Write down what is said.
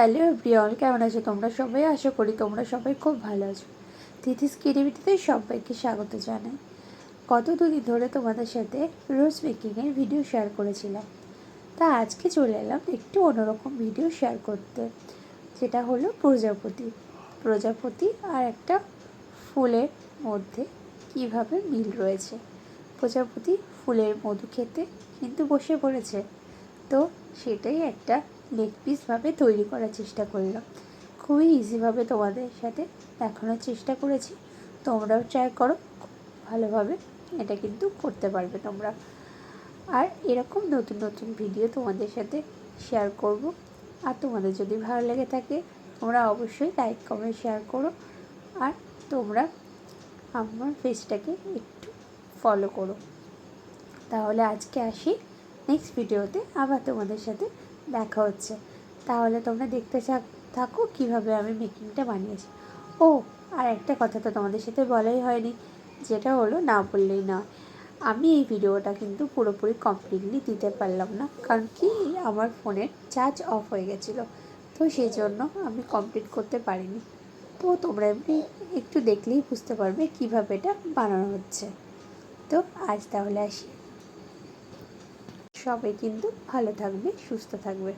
Hello everyone, কেমন আছো তোমরা সবাই? আশা করি তোমরা সবাই খুব ভালো আছো। তিথিস ক্রিয়েটিভিটিতে সবাইকে স্বাগত জানাই। গত দুদিন ধরে তোমাদের সাথে রোজ মেকিংয়ের ভিডিও শেয়ার করেছিলাম, তা আজকে চলে এলাম একটু অন্যরকম ভিডিও শেয়ার করতে, যেটা হলো প্রজাপতি আর একটা ফুলের মধ্যে কিভাবে মিল রয়েছে। প্রজাপতি ফুলের মধু খেতে কিন্তু বসে পড়েছে, তো সেটাই একটা লেগ পিসভাবে তৈরি করার চেষ্টা করলাম। খুবই ইজিভাবে তোমাদের সাথে দেখানোর চেষ্টা করেছি, তোমরাও ট্রাই করো, ভালোভাবে এটা কিন্তু করতে পারবে তোমরা। আর এরকম নতুন নতুন ভিডিও তোমাদের সাথে শেয়ার করব। আর তোমাদের যদি ভালো লেগে থাকে তোমরা অবশ্যই লাইক কমেন্ট শেয়ার করো, আর তোমরা আমার পেজটাকে একটু ফলো করো। তাহলে আজকে আসি, নেক্সট ভিডিওতে আবার তোমাদের সাথে দেখা হচ্ছে। তাহলে তোমরা দেখতে থাকো কীভাবে আমি মেকিংটা বানিয়েছি। ও, আর একটা কথা তো তোমাদের সাথে বলাই হয়নি, যেটা হলো না বললেই না, আমি এই ভিডিওটা কিন্তু পুরোপুরি কমপ্লিটলি দিতে পারলাম না, কারণ কি আমার ফোনের চার্জ অফ হয়ে গেছিলো, তো সেই জন্য আমি কমপ্লিট করতে পারিনি। তো তোমরা এমনি একটু দেখলেই বুঝতে পারবে কীভাবে এটা বানানো হচ্ছে। তো আজ তাহলে আসি, সবাই কিন্তু ভালো থাকবে, সুস্থ থাকবে।